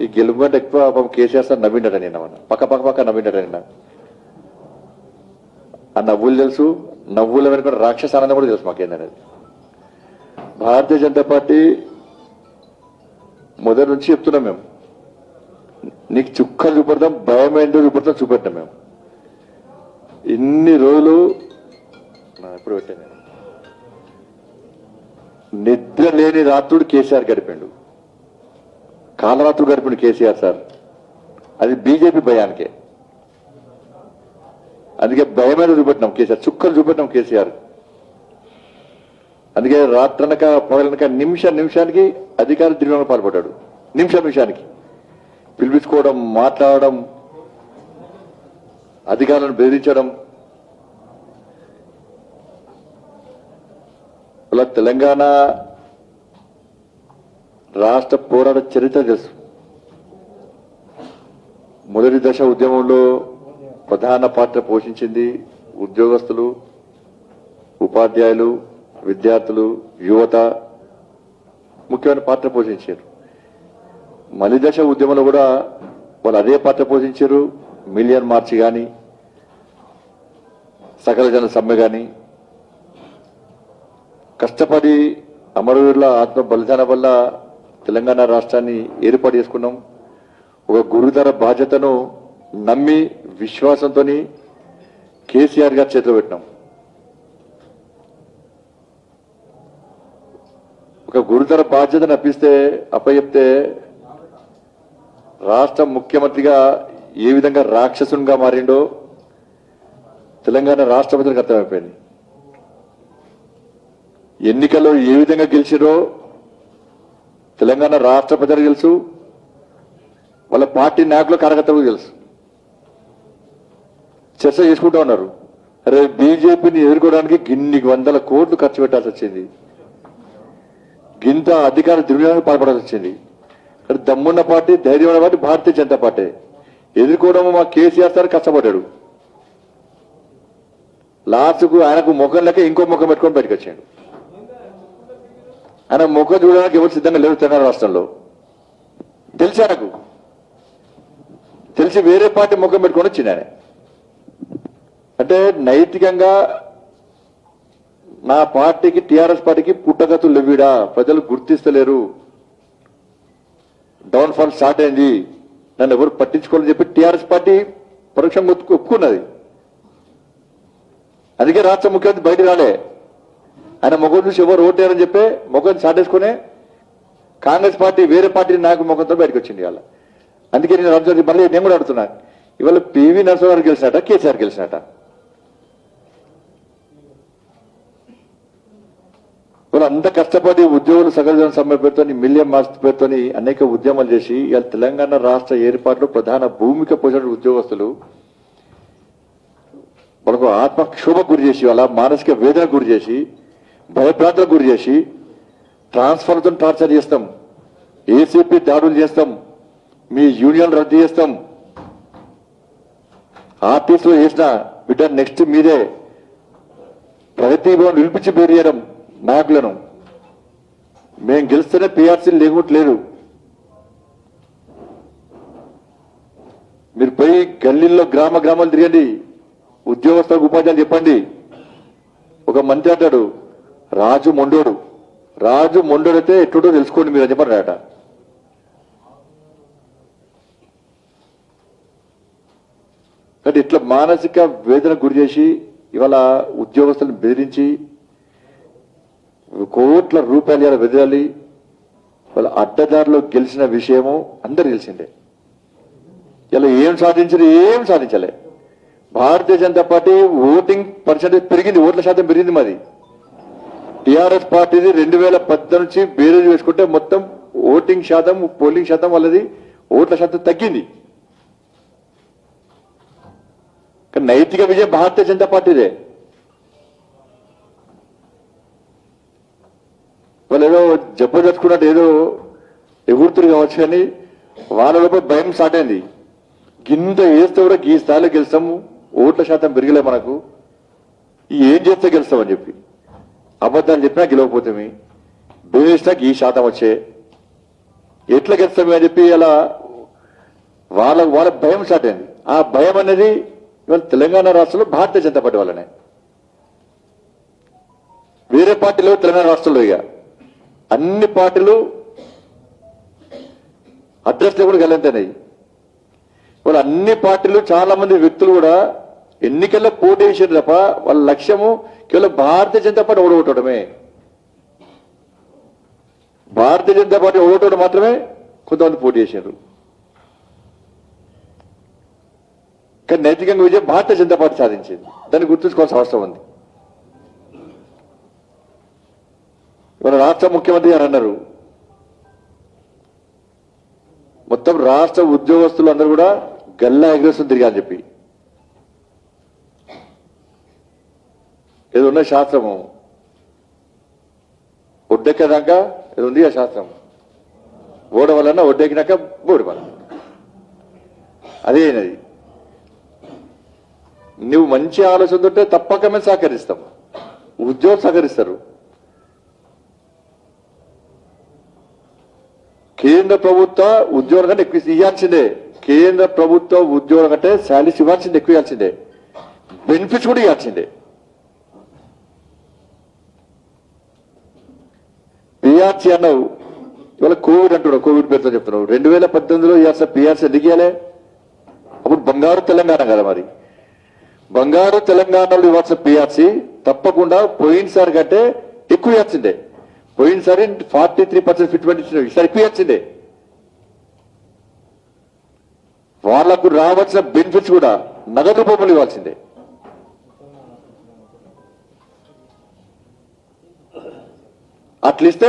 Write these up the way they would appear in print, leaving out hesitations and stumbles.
ఈ గెలుపు కంటే ఎక్కువ పాపం కేసీఆర్ సార్ నవ్విండట నిన్న మన పక్క నవ్విండట నిన్న. ఆ నవ్వులు తెలుసు, నవ్వుల వెనుక రాక్షస ఆనందం కూడా తెలుసు మాకేందనేది. భారతీయ జనతా పార్టీ మొదటి నుంచి చెప్తున్నాం మేము, నీకు చుక్కలు చూపెడతాం, భయం ఏంటో చూపెడతాం, చూపెట్టాం మేము. ఇన్ని రోజులు ఎప్పుడు పెట్టాను నేను, నిద్ర లేని రాత్రుడు కేసీఆర్ గడిపాడు, కాలరాత్రుడు గడిపాడు కేసీఆర్ సార్. అది బీజేపీ భయానికే. అందుకే భయమైన చూపెట్టినాం కేసీఆర్, చుక్కలు చూపెట్టినాం కేసీఆర్. అందుకే రాత్రనక పగలనక నిమిషానికి అధికార దుర్వినియోగం పాల్పడ్డాడు. నిమిషానికి పిలిపించుకోవడం, మాట్లాడడం, అధికారులను బెదిరించడం. ఇలా తెలంగాణ రాష్ట్ర పోరాట చరిత్ర తెలుసు. మొదటి దశ ఉద్యమంలో ప్రధాన పాత్ర పోషించింది ఉద్యోగస్తులు, ఉపాధ్యాయులు, విద్యార్థులు, యువత ముఖ్యమైన పాత్ర పోషించారు. మలి దశ ఉద్యమంలో కూడా వాళ్ళు అదే పాత్ర పోషించారు. మిలియన్ మార్చి కానీ, సకల జన సమ్మె కానీ, కష్టపడి అమరవీరుల ఆత్మ బలిదానం వల్ల తెలంగాణ రాష్ట్రాన్ని ఏర్పాటు చేసుకున్నాం. ఒక గురుతర బాధ్యతను నమ్మి విశ్వాసంతో కేసీఆర్ గారి చేతిలో పెట్టినాం. ఒక గురుతర బాధ్యతను అప్పచెప్తే రాష్ట్ర ముఖ్యమంత్రిగా ఏ విధంగా రాక్షసునిగా మారిండో తెలంగాణ రాష్ట్ర ప్రజలకు అర్థమైపోయింది. ఎన్నికల్లో ఏ విధంగా గెలిచారో తెలంగాణ రాష్ట్ర ప్రజలకు తెలుసు, వాళ్ళ పార్టీ నాయకులు కార్యకర్తలకు తెలుసు. చర్చ చేసుకుంటూ ఉన్నారు. అరే బీజేపీని ఎదుర్కోవడానికి గిన్ని వందల కోట్లు ఖర్చు పెట్టాల్సి వచ్చింది, గింత అధికార దుర్వినియోగానికి పాల్పడాల్సి వచ్చింది. దమ్మున్న party, ధైర్యమైన party Bharatiya Janata party. ఎదుర్కోవడం మా కేసీఆర్ సార్ కష్టపడ్డాడు. లాస్ట్కు ఆయనకు ముఖం లేక ఇంకో ముఖం పెట్టుకొని బయటకు వచ్చాడు. ఆయన ముఖం చూడడానికి ఎవరు సిద్ధంగా లేరు తెలంగాణ రాష్ట్రంలో. తెలిసి ఆయనకు తెలిసి వేరే పార్టీ ముఖం పెట్టుకొని వచ్చింది ఆయన. అంటే నైతికంగా నా పార్టీకి, టీఆర్ఎస్ పార్టీకి పుట్టగతులు లేవిడా, ప్రజలు గుర్తిస్తలేరు, డౌన్ ఫాల్ స్టార్ట్ అయింది, నన్ను ఎవరు పట్టించుకోవాలని చెప్పి టీఆర్ఎస్ పార్టీ పరోక్షంగా ఒప్పుకున్నది. అందుకే రాష్ట్ర ముఖ్యమంత్రి బయట రాలే. ఆయన ముఖం చూసి ఎవరు ఓటేరని చెప్పి ముఖం సాటేసుకునే కాంగ్రెస్ పార్టీ వేరే పార్టీ నాయకుల ముఖంతో బయటకు వచ్చింది ఇవాళ. అందుకే నేను రంజాన్ మళ్ళీ నేను కూడా అడుగుతున్నా, ఇవాళ పివి నరసింహారావు గెలిచినట, కేసీఆర్ గెలిచినట? వాళ్ళు అంత కష్టపడి ఉద్యోగులు సకల సమ్మె పేరుతో, మిలియన్ మార్క్స్ పేరుతో అనేక ఉద్యమాలు చేసి ఇవాళ తెలంగాణ రాష్ట్ర ఏర్పాటులో ప్రధాన భూమిక పోషణ ఉద్యోగస్తులు వాళ్ళకు ఆత్మక్షోభకు గురి చేసి, వాళ్ళ మానసిక వేదనకు గురి చేసి, భయప్రాంతలకు గురి చేసి, ట్రాన్స్ఫర్తో టార్చర్ చేస్తాం, ఏసీపీ దాడులు చేస్తాం, మీ యూనియన్ రద్దు చేస్తాం, ఆర్టీసీలో చేసిన బిడ్డ నెక్స్ట్ మీదే ప్రగతి భవన్ నిలిపించి బేరియడం నాయకులను. మేము గెలిస్తేనే పీఆర్సీ లేకుంటలేదు. మీరు పోయి గల్లీల్లో గ్రామాలు తిరగండి, ఉద్యోగస్తులకు ఉపాధ్యాయులు చెప్పండి. ఒక మంత్రి అంటాడు రాజు మొండోడైతే ఎట్టుడో తెలుసుకోండి మీరు అని చెప్పారట. అంటే ఇట్లా మానసిక వేదన గురి చేసి ఇవాళ ఉద్యోగస్తులను బెదిరించి కోట్ల రూపాయలు బెదిరాలి. వాళ్ళ అడ్డదారిలో గెలిచిన విషయము అందరు తెలిసిందే. ఇలా ఏం సాధించలే. Bharatiya Janata party voting percentage పెరిగింది, ఓట్ల శాతం పెరిగింది మాది. టీఆర్ఎస్ పార్టీది 2010 నుంచి బేరేజ్ వేసుకుంటే మొత్తం ఓటింగ్ శాతం, పోలింగ్ శాతం వాళ్ళది ఓట్ల శాతం తగ్గింది. నైతిక విజయం భారతీయ జనతా పార్టీదే. వాళ్ళు ఏదో జబ్బదచ్చుకున్నట్టు ఏదో ఎగురుతురు కావచ్చు, కానీ వాళ్ళ లోపల భయం స్టార్ట్ అయింది. గింత వేస్తే కూడా ఈ స్థాయిలో గెలుస్తాము, ఓట్ల శాతం పెరిగలే మనకు, ఏం చేస్తే గెలుస్తామని చెప్పి అబద్ధాలు చెప్పినా గెలవకపోతే బేసినాక ఈ శాతం వచ్చే ఎట్లా గెలుస్తామే అని చెప్పి అలా వాళ్ళ భయం స్టార్ట్ అయింది. ఆ భయం అనేది ఇవాళ తెలంగాణ రాష్ట్రంలో భారతీయ జనతా పార్టీ వాళ్ళనే, వేరే పార్టీలో తెలంగాణ రాష్ట్రంలో ఇక అన్ని పార్టీలు అడ్రస్ కూడా గెలంతనాయి. వాళ్ళు అన్ని పార్టీలు చాలా మంది వ్యక్తులు కూడా ఎన్నికల్లో పోటీ చేసారు తప్ప వాళ్ళ లక్ష్యము కేవలం భారతీయ జనతా పార్టీ ఓడగొట్టడమే. భారతీయ జనతా పార్టీ ఓడగొట్టడం మాత్రమే కొంతమంది పోటీ చేశారు. కానీ నైతికంగా విజయం భారతీయ జనతా పార్టీ సాధించింది. దాన్ని గుర్తుంచుకోవాల్సిన అవసరం ఉంది. ఇవాళ రాష్ట్ర ముఖ్యమంత్రి గారు అన్నారు, మొత్తం రాష్ట్ర ఉద్యోగస్తులు అందరూ కూడా గల్లా ఎగరేస్తుంది తిరిగాని చెప్పి. ఏదో ఉన్న శాస్త్రము ఒడ్డెక్కదాకా ఏదో ఉంది ఆ శాస్త్రం, ఓడవలన్నా ఒడ్డెక్కినాక ఓడిపాల. అదేనది. నువ్వు మంచి ఆలోచన ఉంటే తప్పక మేము సహకరిస్తాం, ఉద్యోగులు సహకరిస్తారు. కేంద్ర ప్రభుత్వ ఉద్యోగం కంటే ఎక్కువ ఇవ్వాల్సిందే. కేంద్ర ప్రభుత్వ ఉద్యోగం కంటే శాలరీస్ ఇవ్వాల్సిందే, ఎక్కువ ఇవ్వాల్సిందే. బెనిఫిట్స్ కూడా ఇవ్వాల్సిందే. పిఆర్సీ అన్నావు, ఇవాళ కోవిడ్ అంటున్నావు, కోవిడ్ పేరుతో చెప్తున్నావు. 2018లో ఇవ్వాల్సిన పిఆర్సీ ఎందుకు ఇవ్వాలి? అప్పుడు బంగారు తెలంగాణ కదా. మరి బంగారు తెలంగాణలో ఇవ్వాల్సిన పిఆర్సీ తప్పకుండా పోయినసారి కంటే ఎక్కువ ఇవ్వాల్సిందే. పోయినసారి 43% ఫిట్మెంట్ ఇచ్చినావు, ఈసారి ఎక్కువ ఇవ్వాల్సిందే. వాళ్లకు రావాల్సిన బెనిఫిట్స్ కూడా నగదు రూపంలో ఇవ్వాల్సిందే. అట్లిస్తే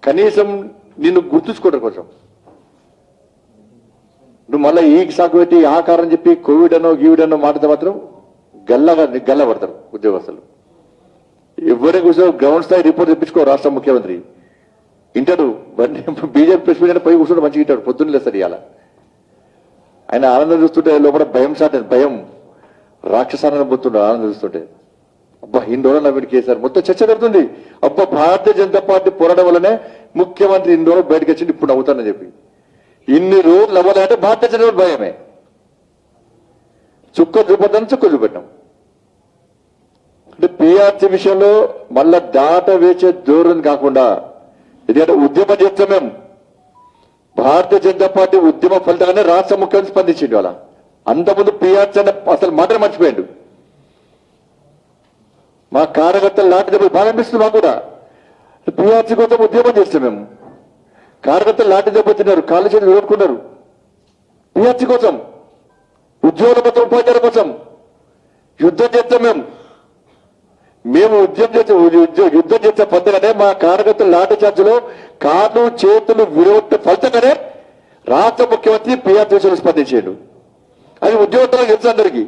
కనీసం నిన్ను గుర్తుంచుకోవడం కోసం. నువ్వు మళ్ళీ ఈ సాకు పెట్టి ఆకారం చెప్పి కోవిడ్ అనో గీవిడ్ అనో మాట్లాడితే మాత్రం గల్ల పడతారు ఉద్యోగస్తులు. ఎవరి కూర్చో గ్రౌండ్ స్థాయి రిపోర్ట్ తెప్పించుకో. రాష్ట్ర ముఖ్యమంత్రి ఇంటాడు, బీజేపీ ప్రెస్ మీట్ పోయి కూర్చుంటే మంచిగా ఇంటాడు, పొద్దున్న లేస్తారు. ఇవాళ ఆయన ఆనందం చూస్తుంటే లోపల భయం స్టార్ట్ అయింది. భయం రాక్షసానందం పోతుండే ఆనందం చూస్తుంటే. అబ్బా ఇన్ని రోజులు వీడికి కేసారు, మొత్తం చర్చ జరుగుతుంది. అబ్బా భారతీయ జనతా పార్టీ పోరాటం వల్లనే ముఖ్యమంత్రి ఇన్ని రోజులు బయటకు వచ్చింది, ఇప్పుడు నవ్వుతానని చెప్పి. ఇన్ని రోజులు అవ్వాలంటే భారతీయ జనతా పార్టీ భయమే. చుక్క చూపొద్దని చుక్క చూపెట్టాం. అంటే పిఆర్సీ విషయంలో మళ్ళా దాట వేసే ధోరణి కాకుండా, ఎందుకంటే ఉద్యమం చేస్తాం మేము. భారతీయ జనతా పార్టీ ఉద్యమ ఫలితంగానే రాష్ట్ర ముఖ్యమంత్రి స్పందించిండు. అలా అంతకుముందు పిఆర్సీ అనే అసలు మాటలు మర్చిపోయాడు. మా కార్యకర్తలు లాంటి దెబ్బ బాగా అనిపిస్తుంది. మాకు కూడా పిఆర్సీ కోసం ఉద్యమం చేస్తాం మేము. కార్యకర్తలు లాంటి దెబ్బ తిన్నారు, కాళ్ళు చేతులు ఓడుకున్నారు. పిఆర్సీ కోసం, ఉద్యోగుల కోసం, ఉపాధ్యాయుల కోసం యుద్ధం చేస్తాం మేము యుద్ధం చేసే ఫలితంగానే మా కార్యకర్తల లాఠీ చార్జీలో కాళ్ళు చేతులు విరగొట్టే ఫలితంగానే రాష్ట్ర ముఖ్యమంత్రి పిఆర్సీ స్పందించాడు. అది ఉద్యోగస్తులకు తెలుసు అందరికీ.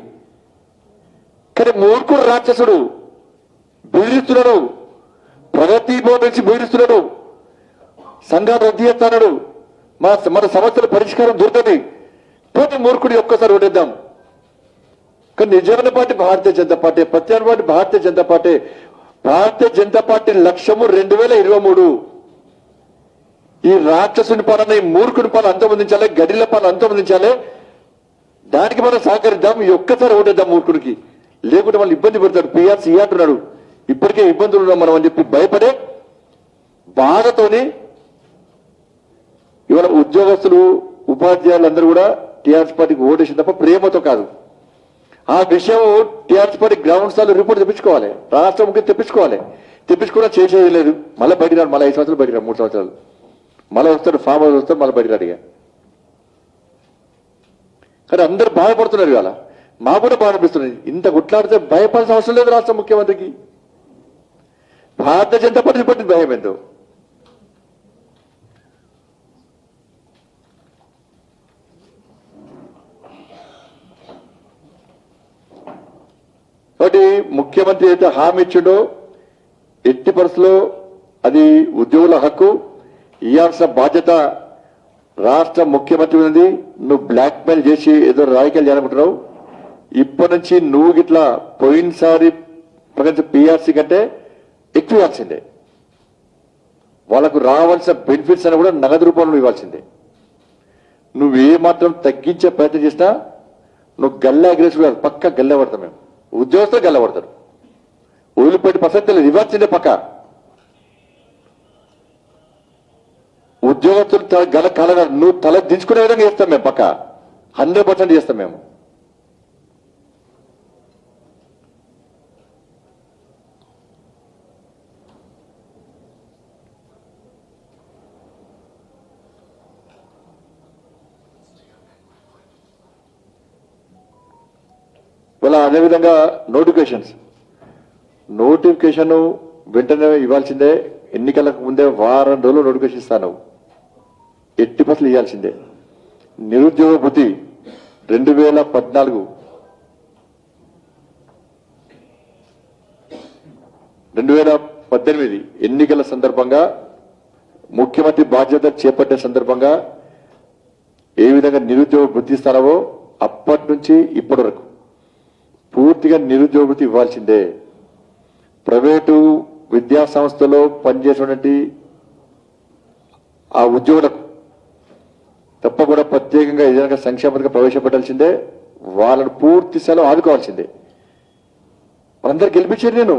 కానీ మూర్ఖుడు రాక్షసుడు బెదిరిస్తున్నాడు, ప్రగతి భవన్ నుంచి బెదిరిస్తున్నాడు, సంఘాలు రద్దు చేస్తున్నాడు, మన సమస్యల పరిష్కారం దొరుకుతుంది. పోతే మూర్ఖుడి ఒక్కసారి ఓటేద్దాం. కానీ నిజమైన పార్టీ భారతీయ జనతా పార్టీ, ప్రత్యామ్నాయ party Bharatiya Janata party. Bharatiya Janata party లక్ష్యము 2023 ఈ రాక్షసుని పాలన, ఈ మూర్ఖుని పాలన అంతమొందించాలి, గడిల పాలన అంతమొందించాలి. దానికి మనం సహకరిద్దాం. ఈ ఒక్కసారి ఓటేద్దాం మూర్ఖుడికి, లేకుంటే వాళ్ళు ఇబ్బంది పెడతాడు. పిఆర్సీ అంటున్నాడు, ఇప్పటికే ఇబ్బందులు ఉన్నాం మనం అని చెప్పి భయపడే బాధతోని ఇవాళ ఉద్యోగస్తులు ఉపాధ్యాయులందరూ కూడా టీఆర్ఎస్ పార్టీకి ఓటేసిన తప్ప ప్రేమతో కాదు. ఆ విషయం టీఆర్ఎస్ పార్టీ గ్రౌండ్ స్థాయిలో రిపోర్ట్ తెప్పించుకోవాలి, రాష్ట్ర ముఖ్యం తెప్పించుకోవడం చేసేది లేదు. మళ్ళీ బయటికి రాడు, మళ్ళీ 5 సంవత్సరాలు బయటికి రాడు, 3 సంవత్సరాలు మళ్ళీ వస్తాడు, ఫామ్ హౌస్ వస్తాడు, మళ్ళీ బయటికి రాడు. ఇక కానీ అందరూ బాధపడుతున్నారు. ఇవాళ మాకు కూడా బాధ అనిపిస్తుంది. ఇంత కొట్లాడితే భయపడాల్సిన అవసరం లేదు రాష్ట్ర ముఖ్యమంత్రికి. భారతీయ జనతా పార్టీ పట్టిన భయం ఏందో. కాబట్టి ముఖ్యమంత్రి అయితే హామీ ఇచ్చిండో ఎట్టి పరిస్థితుల్లో అది ఉద్యోగుల హక్కు, ఇవ్వాల్సిన బాధ్యత రాష్ట్ర ముఖ్యమంత్రి ఉంది. నువ్వు బ్లాక్ మెయిల్ చేసి ఏదో రాజకీయాలు చేయాలనుకుంటున్నావు. ఇప్పటి నుంచి నువ్వు గిట్లా పోయినసారి పిఆర్సీ కంటే ఎక్కువ ఇవ్వాల్సిందే. వాళ్ళకు రావాల్సిన బెనిఫిట్స్ అని కూడా నగదు రూపంలో ఇవ్వాల్సిందే. నువ్వు ఏ మాత్రం తగ్గించే ప్రయత్నం చేసినా నువ్వు గల్ల అగ్రెసివ్ కాదు, పక్క గల్ల పడతాం మేము. ఉద్యోగస్తులు గల్ల పడతారు, వదిలిపెట్టి ప్రసక్తి లేదు, ఇవ్వాల్సిందే పక్క. ఉద్యోగస్తులు గల కల నువ్వు తల దించుకునే విధంగా చేస్తాం మేము, పక్క 100% చేస్తాం మేము. ఇలా అదేవిధంగా నోటిఫికేషన్ వెంటనే ఇవ్వాల్సిందే. ఎన్నికలకు ముందే వారం రోజులు నోటిఫికేషన్ ఇస్తాను, 80% ఇవ్వాల్సిందే. నిరుద్యోగ భృతి 2018 ఎన్నికల సందర్భంగా ముఖ్యమంత్రి బాధ్యత చేపట్టే సందర్భంగా ఏ విధంగా నిరుద్యోగ భృతి ఇస్తారో అప్పటి నుంచి ఇప్పటి వరకు పూర్తిగా నిరుద్యోగ భృతి ఇవ్వాల్సిందే. ప్రైవేటు విద్యా సంస్థలో పనిచేసినటువంటి ఆ ఉద్యోగులకు తప్పకుండా ప్రత్యేకంగా ఏదైనా సంక్షేమ పథకం ప్రవేశపెట్టాల్సిందే. వాళ్ళను పూర్తి స్థాయిలో ఆదుకోవాల్సిందే. వాళ్ళందరూ గెలిపించారు. నేను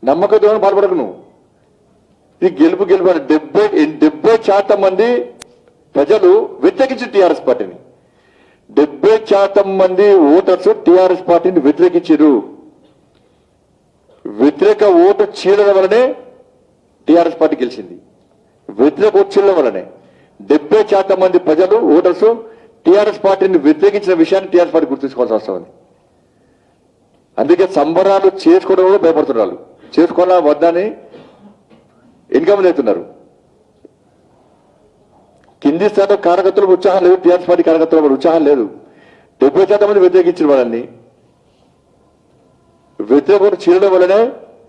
నమ్మకంతో పాల్పడకు. నువ్వు ఇది గెలుపు 70% మంది ప్రజలు వ్యతిరేకించారు టీఆర్ఎస్ పార్టీని. 70% మంది ఓటర్స్ టీఆర్ఎస్ పార్టీని వ్యతిరేకించారు. వ్యతిరేక ఓటు చీలడం వల్లనే టీఆర్ఎస్ పార్టీ గెలిచింది. వ్యతిరేక ఓటు చీలడం వల్లనే 70% మంది ప్రజలు ఓటర్స్ టీఆర్ఎస్ పార్టీని వ్యతిరేకించిన విషయాన్ని టీఆర్ఎస్ పార్టీ గుర్తుంచుకోవాల్సిన అవసరం ఉంది. అందుకే సంబరాలు చేసుకోవడం కూడా భయపడుతున్నారు. చేసుకోవాలా వద్దని ఇన్కమ్ అవుతున్నారు. కింది స్థాయిలో కార్యకర్తలకు ఉత్సాహం లేదు, టీఆర్ఎస్ పార్టీ కార్యకర్తలకు ఉత్సాహం లేదు. 70% మంది వ్యతిరేకించిన వాళ్ళని వ్యతిరేక చీరడం వల్లనే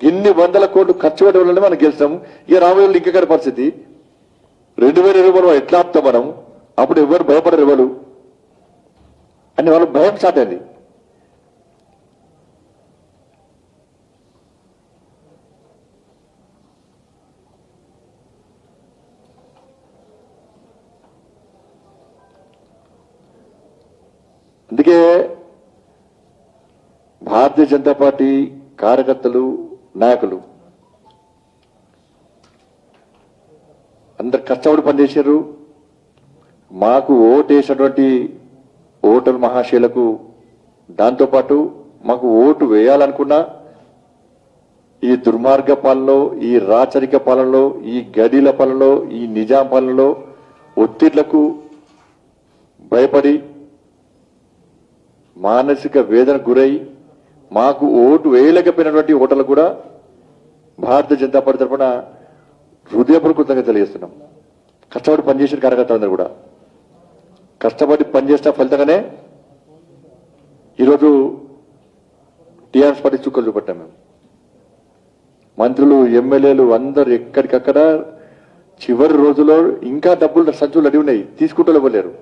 ఇన్ని 100 కోట్లు ఖర్చు పెట్టడం వల్లనే మనం గెలిచాం. ఇక రాబోయే ఇంకెక్కడ పరిస్థితి 2020 ఎట్లా ఆపుతాం మనం? అప్పుడు ఎవరు భయపడరు, ఎవరు అని వాళ్ళ భయం స్టార్ట్ అయింది. అందుకే భారతీయ జనతా పార్టీ కార్యకర్తలు, నాయకులు అందరు కష్టపడి పనిచేశారు. మాకు ఓటేసినటువంటి ఓటరు మహాశయులకు, దాంతోపాటు మాకు ఓటు వేయాలనుకున్నా ఈ దుర్మార్గ పాలనలో, ఈ రాచరిక పాలనలో, ఈ గడీల పాలనలో, ఈ నిజాం పాలనలో ఒత్తిళ్లకు భయపడి మానసిక వేదన గురై మాకు ఓటు వేయలేకపోయినటువంటి ఓటర్లు కూడా భారతీయ జనతా పార్టీ తరఫున హృదయపూర్వకంగా తెలియజేస్తున్నాం. కష్టపడి పనిచేసిన కార్యకర్తలందరూ కూడా కష్టపడి పనిచేసిన ఫలితంగానే ఈరోజు టీఆర్ఎస్ పార్టీ చుక్కలు చూపట్టాం. మేము మంత్రులు, ఎమ్మెల్యేలు అందరూ ఎక్కడికక్కడ చివరి రోజులో ఇంకా డబ్బులు సంచులు అడిగి ఉన్నాయి, తీసుకుంటూ ఇవ్వలేరు.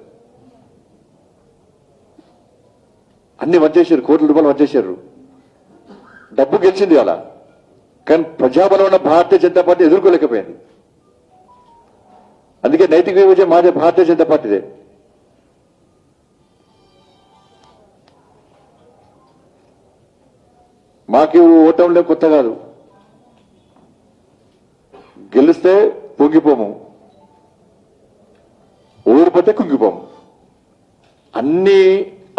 అన్ని వచ్చేసారు, కోట్ల రూపాయలు వచ్చేసారు. డబ్బు గెలిచింది అలా, కానీ ప్రజాబలం ఉన్న భారతీయ జనతా పార్టీ ఎదుర్కోలేకపోయింది. అందుకే నైతిక విజయం మాదే, భారతీయ జనతా పార్టీదే. మాకు ఓటంలో కొత్త కాదు. గెలిస్తే పొంగిపోము, ఓడిపోతే కుంగిపోము. అన్ని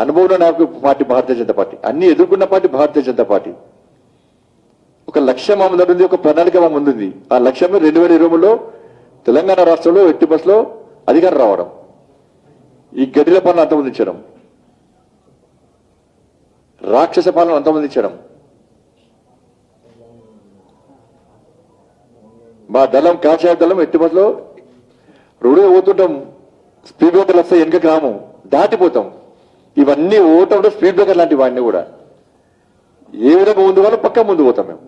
అనుభవంలో నాకు పార్టీ భారతీయ జనతా పార్టీ, అన్ని ఎదుర్కొన్న పార్టీ భారతీయ జనతా పార్టీ. ఒక లక్ష్యం మా ముందుంది, ఒక ప్రణాళిక మా ముందుంది. ఆ లక్ష్యం 2020లో తెలంగాణ రాష్ట్రంలో 80% అధికారం రావడం, ఈ గడిల పాలన అంతమందించడం, రాక్షస పాలన అంతమందించడం. మా దళం, కాషాయ దళం 80%లో రోడ్డు పోతుంటాం, స్పీడ్ బ్రేకర్లు వస్తాయి, వెనక గ్రామం దాటిపోతాం. ఇవన్నీ ఓటంలో స్పీడ్ బ్రేకర్ లాంటి వాడిని కూడా ఏ విధంగా ముందు వాళ్ళు పక్క ముందు పోతాం. మేము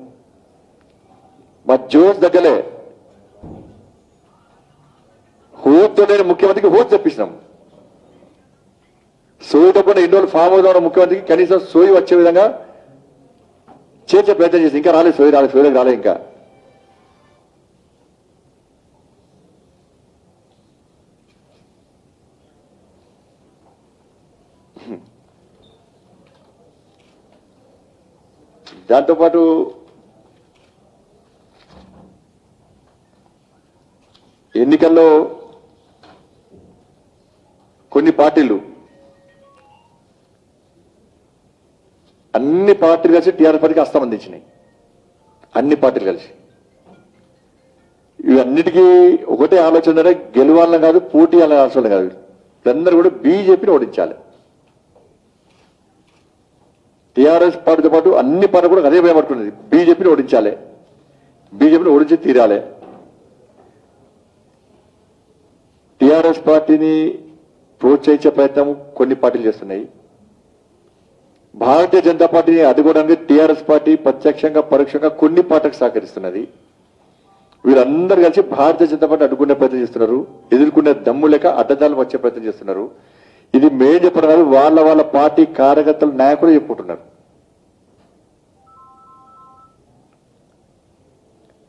మా జోష్ దగ్గరే హోస్తో నేను ముఖ్యమంత్రికి హోస్ తెప్పించినాం. సోయి తప్పకుండా ఇన్ని రోజులు ఫామ్ అవుతున్న ముఖ్యమంత్రికి కనీసం సోయి వచ్చే విధంగా చేసే ప్రయత్నం చేసి, ఇంకా రాలేదు సోయి, రాలేదు, సోయిలోకి రాలేదు. ఇంకా దాంతోపాటు ఎన్నికల్లో కొన్ని పార్టీలు అన్ని పార్టీలు కలిసి టీఆర్ఎస్ పార్టీకి హస్తం అందించినాయి. అన్ని పార్టీలు కలిసి ఇవన్నిటికీ ఒకటే ఆలోచన, గెలవాలని కాదు, పోటీ అనే ఆలోచన కాదు. వీళ్ళందరూ కూడా బీజేపీని ఓడించాలి. టీఆర్ఎస్ పార్టీతో పాటు అన్ని పార్టీలు కూడా అదే భయపడుతున్నది, బీజేపీని ఓడించాలి, బీజేపీని ఓడించి తీరాలి. టీఆర్ఎస్ పార్టీని ప్రోత్సహించే ప్రయత్నం కొన్ని పార్టీలు చేస్తున్నాయి. భారతీయ జనతా పార్టీని అడ్డుకోవడానికి టీఆర్ఎస్ పార్టీ ప్రత్యక్షంగా పరోక్షంగా కొన్ని పార్టీలకు సహకరిస్తున్నది. వీరందరూ కలిసి భారతీయ జనతా పార్టీ అడ్డుకునే ప్రయత్నం చేస్తున్నారు. ఎదుర్కొనే దమ్ము లేక అడ్డదాలు వచ్చే ప్రయత్నం చేస్తున్నారు. ఇది మేం చెప్పడం కాదు, వాళ్ళ పార్టీ కార్యకర్తలు నాయకులు చెప్పుకుంటున్నారు.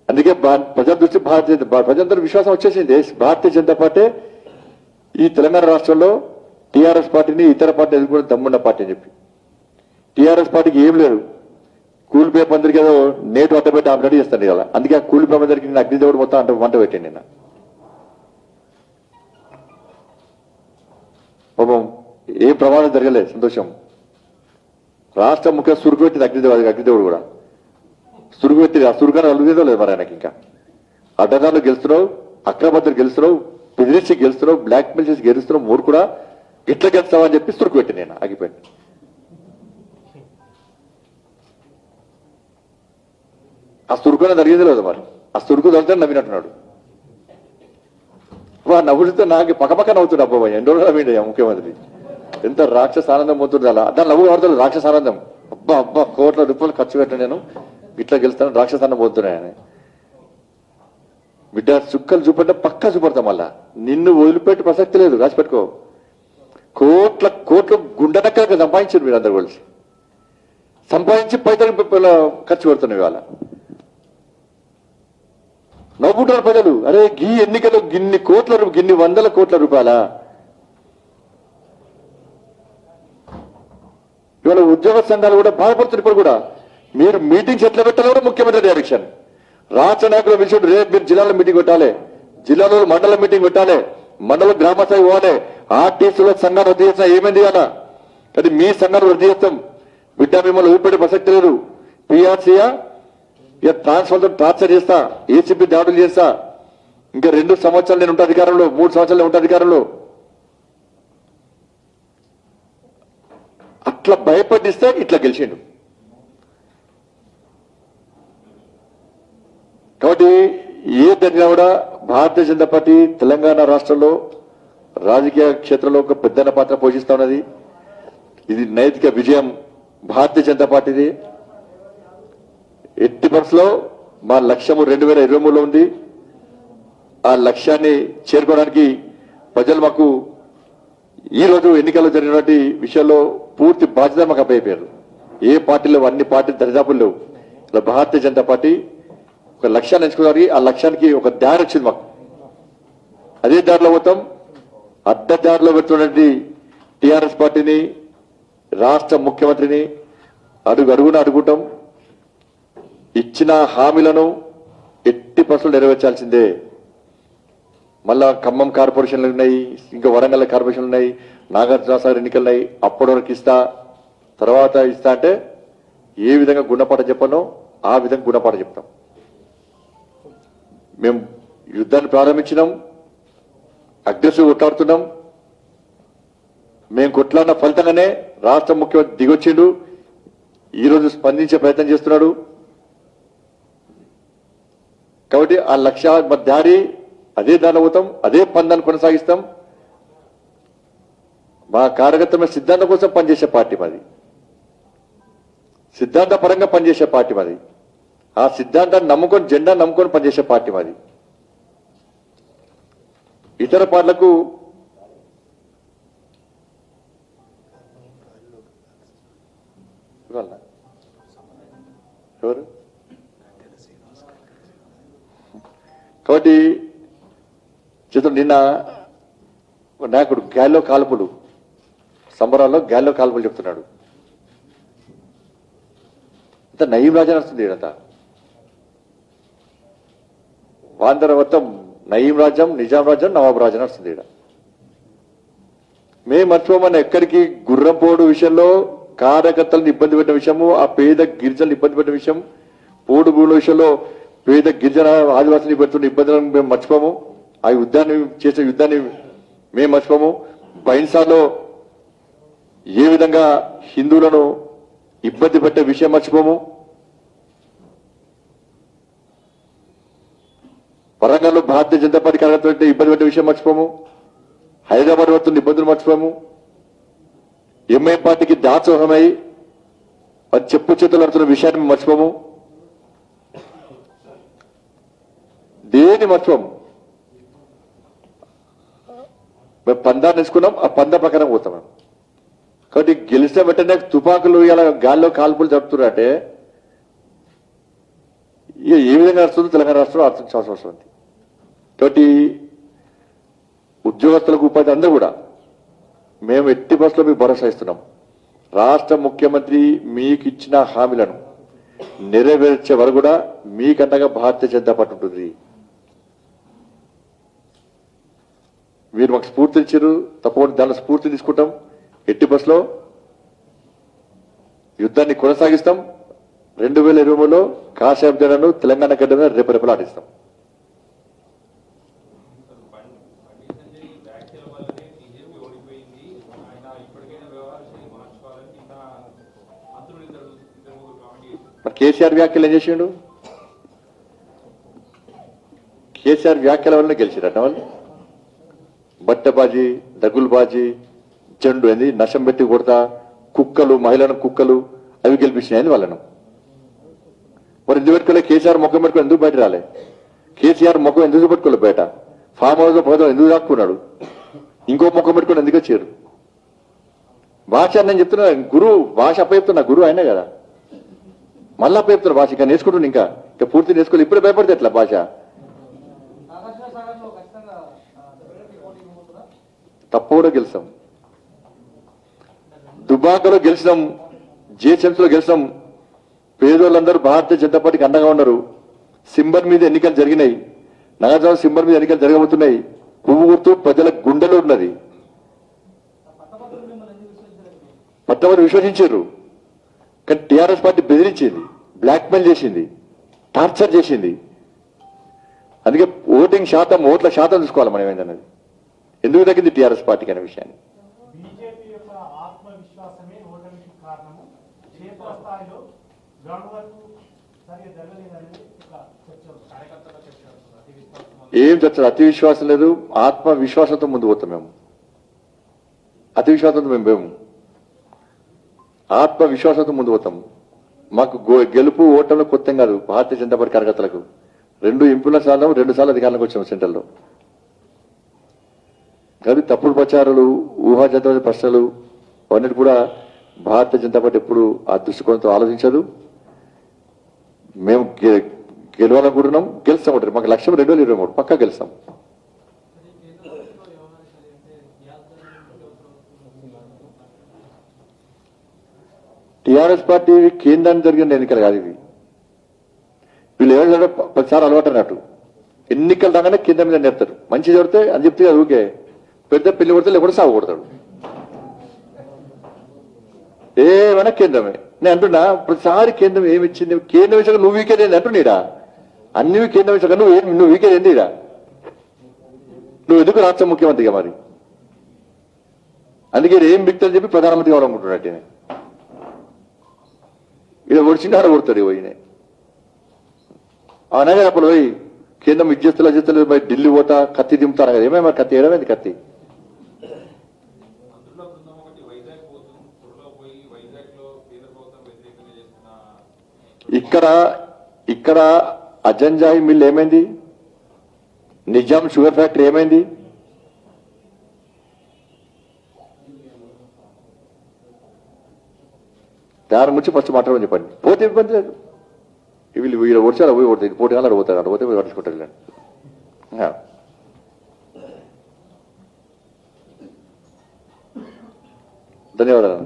అందుకే ప్రజల దృష్టి ప్రజలందరూ విశ్వాసం వచ్చేసింది, భారతీయ జనతా పార్టీ ఈ తెలంగాణ రాష్ట్రంలో టీఆర్ఎస్ పార్టీని ఇతర పార్టీ ఎదుర్కొనే దమ్మున్న పార్టీ అని చెప్పి. టీఆర్ఎస్ పార్టీకి ఏం లేదు, కూలిపోయే అందరికి ఏదో నేటు అడ్డబెట్టి రెడీ చేస్తాను కదా. అందుకే ఆ కూలిపోయే అందరికి నేను అగ్నిదేవుడు మొత్తం వంట పెట్టాను. నిన్న పాపం ఏం ప్రమాదం జరగలేదు, సంతోషం. రాష్ట్ర ముఖ్య సురుకు పెట్టింది అగ్నిదేవుడు కూడా సురుకు పెట్టింది. ఆ సురుకాన్ని అలుగేదో లేదు మరి ఆయనకి. ఇంకా అడ్డదారులు గెలుస్తున్నావు, అక్రమద్దరు గెలుస్తున్నావు, బెదిరించి గెలుస్తున్నావు, బ్లాక్ మెయిల్ చేసి గెలుస్తున్నావు, మూడు కూడా ఇట్లా గెలుస్తావా అని చెప్పి సురుకు పెట్టి నేను ఆగిపోయాను. ఆ సురుకునే జరిగేది లేదు మరి. ఆ సురుకు జరిగితే నవ్వినట్టున్నాడు. నవ్వుడితే నాకు పక్కపక్క నవ్వుతుంది. అబ్బా ఎన్ని రోజులు నవ్విండి ముఖ్యమంత్రి, ఎంత రాక్షస ఆనందం పోతుంది. అలా దాని నవ్వు పడుతుంది, రాక్షస ఆనందం. అబ్బా కోట్ల రూపాయలు ఖర్చు పెట్టాను నేను, ఇట్లా గెలుస్తాను, రాక్షస ఆనందం పోతున్నాయని. బిడ్డ చుక్కలు చూపెట్టే పక్కా చూపెడతాం. మళ్ళా నిన్ను వదిలిపెట్టి ప్రసక్తి లేదు, రాసి పెట్టుకో. కోట్లు గుండెనక్క సంపాదించారు మీరు అందరు కలిసి, సంపాదించి పైసలు ఖర్చు పెడుతున్నాయి. ఇవాళ నవ్వుకుంటారు ప్రజలు. అరే గీ ఎన్నికలు గిన్ని వందల కోట్ల రూపాయల. ఇవాళ ఉద్యోగ సంఘాలు కూడా బాధపడుతున్నారు. ఇప్పుడు కూడా మీరు మీటింగ్స్ ఎట్లా పెట్టాలో కూడా ముఖ్యమంత్రి డైరెక్షన్. రాష్ట్ర నాయకుల విషయం, రేపు మీరు జిల్లాలో మీటింగ్ పెట్టాలి, జిల్లాలో మండల మీటింగ్ పెట్టాలి, మండలం గ్రామ స్థాయి పోవాలి. ఆర్టీసీలో సంఘాలు రద్దు చేసినా ఏమైంది అలా, అది మీ సంఘాలు రద్దు చేస్తాం. బిడ్డ మిమ్మల్ని ఊపిపెట్టే ప్రసక్తి లేదు. పిఆర్సీయా ఇక ట్రాన్స్ఫర్తో టార్చర్ చేస్తా, ఏసీపీ దాడులు చేస్తా. ఇంకా 2 సంవత్సరాలు నేను ఉంటా అధికారంలో, 3 సంవత్సరాలు ఉంటా అధికారంలో. అట్లా భయపడిస్తే ఇట్లా గెలిచిండు. కాబట్టి ఏ దగ్గర కూడా భారతీయ జనతా పార్టీ తెలంగాణ రాష్ట్రంలో రాజకీయ క్షేత్రంలో ఒక పెద్దన పాత్ర పోషిస్తా ఉన్నది. ఇది నైతిక విజయం భారతీయ జనతా పార్టీది. ఎట్టి పరిస్థితుల్లో మా లక్ష్యము 2023లో ఉంది. ఆ లక్ష్యాన్ని చేరుకోవడానికి ప్రజలు మాకు ఈ రోజు ఎన్నికల్లో జరిగినటువంటి విషయంలో పూర్తి బాధ్యత మాకు అప్పయిపోయారు. ఏ పార్టీలో అన్ని పార్టీలు దరిదాపులు లేవు. ఇలా భారతీయ జనతా పార్టీ ఒక లక్ష్యాన్ని ఎంచుకోవడానికి, ఆ లక్ష్యానికి ఒక దారి వచ్చింది మాకు. అదే దారిలో పోతాం. అడ్డదారిలో పెడుతున్నటువంటి టీఆర్ఎస్ పార్టీని, రాష్ట్ర ముఖ్యమంత్రిని అడుగున అడుగుతాం. ఇచ్చిన హామీలను ఎట్టి పరిస్థితులు నెరవేర్చాల్సిందే. మళ్ళా ఖమ్మం కార్పొరేషన్లు ఉన్నాయి, ఇంకా వరంగల్ కార్పొరేషన్లు ఉన్నాయి, నాగార్జునసాగర్ ఎన్నికలు ఉన్నాయి. అప్పటి వరకు ఇస్తా, తర్వాత ఇస్తా అంటే ఏ విధంగా గుణపాఠం చెప్పానో ఆ విధంగా గుణపాఠం చెప్తాం. మేము యుద్ధాన్ని ప్రారంభించినాం, అగ్రెసివ్ కొట్లాడుతున్నాం. మేము కొట్లాడిన ఫలితంగానే రాష్ట్ర ముఖ్యమంత్రి దిగొచ్చిండు. ఈరోజు స్పందించే ప్రయత్నం చేస్తున్నాడు. కాబట్టి ఆ లక్ష్య దారి అదే దారిలో పోతాం, అదే పందాన్ని కొనసాగిస్తాం. మా కార్యకర్తల సిద్ధాంతం కోసం పనిచేసే పార్టీ మాది, సిద్ధాంత పరంగా పనిచేసే పార్టీ మాది. ఆ సిద్ధాంతాన్ని నమ్ముకొని, జెండా నమ్ముకొని పనిచేసే పార్టీ మాది. ఇతర పార్టీలకు ఎవరు కాబట్టి చేతులు నిన్న నాయకుడు గాల్లో కాల్పులు, సంబరాల్లో గాల్లో కాల్పులు చెప్తున్నాడు. అంత నయీం రాజా నడుస్తుంది ఈడంతా. వాందర మొత్తం నయీం రాజ్యం, నిజాం రాజ్యం, నవాబ్ రాజ్యం నడుస్తుంది ఈడ. మేము మర్చిపోమని ఎక్కడికి గుర్రంపోడు విషయంలో కార్యకర్తలను ఇబ్బంది పెట్టిన విషయము, ఆ పేద గిరిజనులు ఇబ్బంది పెట్టిన విషయం, పోడు భూముల విషయంలో పేద గిరిజన ఆదివాసులు పెడుతున్న ఇబ్బందులను మేము మర్చిపోము. ఆ యుద్ధాన్ని చేసే యుద్ధాన్ని మేము మర్చిపోము. బైన్సాలో ఏ విధంగా హిందువులను ఇబ్బంది పెట్టే విషయం మర్చిపోము. వరంగల్లో భారతీయ జనతా పార్టీ కార్యకర్తలు ఇబ్బంది పెట్టే విషయం మర్చిపోము. హైదరాబాద్ పడుతున్న ఇబ్బందులు మర్చిపోము. ఎంఐఎం పార్టీకి దాసోహమై అది చెప్పు చేతులు నడుతున్న విషయాన్ని మర్చిపోము. దేని మర్చిపోము. మేము పందాన్ని తీసుకున్నాం, ఆ పంద ప్రకారం పోతాం మేము. కాబట్టి గెలిచిన వెంటనే తుపాకులు ఇలా గాల్లో కాల్పులు జరుపుతున్నారంటే ఇక ఏ విధంగా నడుస్తుందో తెలంగాణ రాష్ట్రంలో అర్థించాల్సిన అవసరం ఉంది. కాబట్టి ఉద్యోగస్తులకు ఉపాధి అందరూ కూడా మేము ఎట్టి బస్సులో మీకు భరోసా ఇస్తున్నాం. రాష్ట్ర ముఖ్యమంత్రి మీకు ఇచ్చిన హామీలను నెరవేర్చే వరకు కూడా మీకన్నగా భారతీయ జనతా పార్టీ ఉంటుంది. మీరు మాకు స్ఫూర్తి ఇచ్చారు, తప్పకుండా దానిలో స్ఫూర్తి తీసుకుంటాం. ఎట్టి బస్సులో యుద్ధాన్ని కొనసాగిస్తాం. 2023లో కాషాయం జనాన్ని తెలంగాణ గడ్డ మీద రేపు ఆడిస్తాం. మరి కేసీఆర్ వ్యాఖ్యలు ఏం చేసిండు? కేసీఆర్ వ్యాఖ్యల వల్ల గెలిచిరట వాళ్ళు. బట్టబాజీ, దగులుబాజీ, జండు ఏంది, నశం పెట్టి కొడతా, కుక్కలు, మహిళలను కుక్కలు, అవి గెలిపించినాయి వాళ్ళను. మరి ఎందుకు పెట్టుకోలే? కేసీఆర్ ముఖం పెట్టుకుని ఎందుకు బయట రాలే? కేసీఆర్ ముఖం ఎందుకు పెట్టుకోలే బయట? ఫామ్ హౌస్ లో పోదాం ఎందుకు దాక్కున్నాడు? ఇంకో ముఖం పెట్టుకుని ఎందుకు వచ్చారు? భాష నేను చెప్తున్నా, గురువు భాష అప్పచెప్తున్నా, గురువు అయినా కదా, మళ్ళీ అప్పచెప్తున్నా భాష. ఇంకా నేర్చుకుంటున్నా, ఇంకా పూర్తి నేర్చుకోవాలి. ఇప్పుడే భయపడితే ఎట్లా భాష? తప్పకుండా గెలిచాం. దుబాకలో గెలిచినాం, జిహెచ్ఎంసీలో గెలిచినాం. పేదోళ్ళందరూ భారతీయ జనతా పార్టీకి అండగా ఉన్నారు. సింబల్ మీద ఎన్నికలు జరిగినాయి. నాగార్జున సింబల్ మీద ఎన్నికలు జరగబోతున్నాయి. పువ్వు గుర్తు ప్రజల గుండెలో ఉన్నది. పట్టమని విశ్వసించారు. కానీ టీఆర్ఎస్ పార్టీ బెదిరించింది, బ్లాక్మెయిల్ చేసింది, టార్చర్ చేసింది. అందుకే ఓటింగ్ శాతం, ఓట్ల శాతం చూసుకోవాలి మనం ఏంటన్నది. ఎందుకు తగ్గింది టీఆర్ఎస్ పార్టీకి అనే విషయాన్ని. బీజేపీ యొక్క ఆత్మవిశ్వాసమే ఓటమికి కారణము. క్షేత్రస్థాయిలో గ్రౌండ్ వర్క్ సరిగ్గా జరగలేదనేది ఒక చర్చ, కార్యకర్తల చర్చ. ఏం చర్చ? అతి విశ్వాసం లేదు, ఆత్మవిశ్వాసంతో ముందు పోతాం మేము. అతి విశ్వాసంతో మేము ఆత్మవిశ్వాసంతో ముందు పోతాం. మాకు గెలుపు ఓటంలో కొత్త కాదు. భారతీయ జనతా పార్టీ కార్యకర్తలకు 2 ఎంపీల స్థానం 2 సార్లు అధికారంలోకి వచ్చాము సెంట్రల్లో. కానీ తప్పుడు ప్రచారాలు, ఊహాజనితమైన ప్రశ్నలు అవన్నిటి కూడా భారతీయ జనతా పార్టీ ఎప్పుడు ఆ దృష్టికోణంతో ఆలోచించదు. మేము గెలవాలనుకుంటున్నాం, గెలుస్తాం. ఉంటారు మాకు లక్ష్యం 2023 పక్కా గెలుస్తాం. టీఆర్ఎస్ పార్టీ కేంద్రానికి జరిగిన ఎన్నికలు కాదు ఇవి. వీళ్ళు ఎవరు ప్రతిసారి అలవాటు అన్నట్టు ఎన్నికలు రాగానే కేంద్రం మీద నేర్తారు. మంచి జరిగితే అని చెప్తే ఊకే పెద్ద పెళ్లి కొడితే లేకుండా సాగు కొడతాడు. ఏమైనా కేంద్రమే. నేను అంటున్నా ప్రతిసారి కేంద్రం ఏమి ఇచ్చింది? కేంద్రం విషయంగా నువ్వు వీకేది అంటున్నాడా? అన్ని కేంద్రం విషయంగా నువ్వు వీకేది ఏందిరా? నువ్వు ఎందుకు రాష్ట్ర ముఖ్యమంత్రిగా? మరి అందుకే ఏం బిక్తని చెప్పి ప్రధానమంత్రి కావాలనుకుంటున్నట్టే. ఇలా ఒడిచిండి ఆడ కొడతాడు పోయిన. అనగా అప్పుడు పోయి కేంద్రం ఇచ్చేస్తలేదు పోయి ఢిల్లీ పోతా కత్తి దింపుతారు కదా. ఏమేమి కత్తి ఏడమైంది? కత్తి ఇక్కడ అజంజాయి మిల్ ఏమైంది? నిజాం షుగర్ ఫ్యాక్టరీ ఏమైంది? దాని గురించి ఫస్ట్ మాట్లాడమని చెప్పండి. పోతే ఇబ్బంది లేదు. వీళ్ళు ఓడిచారు, పోయి ఓడుతుంది. పోటీ కాలం పోతారు, అటు పోతే పట్టించుకుంటారు. ధన్యవాదాలు.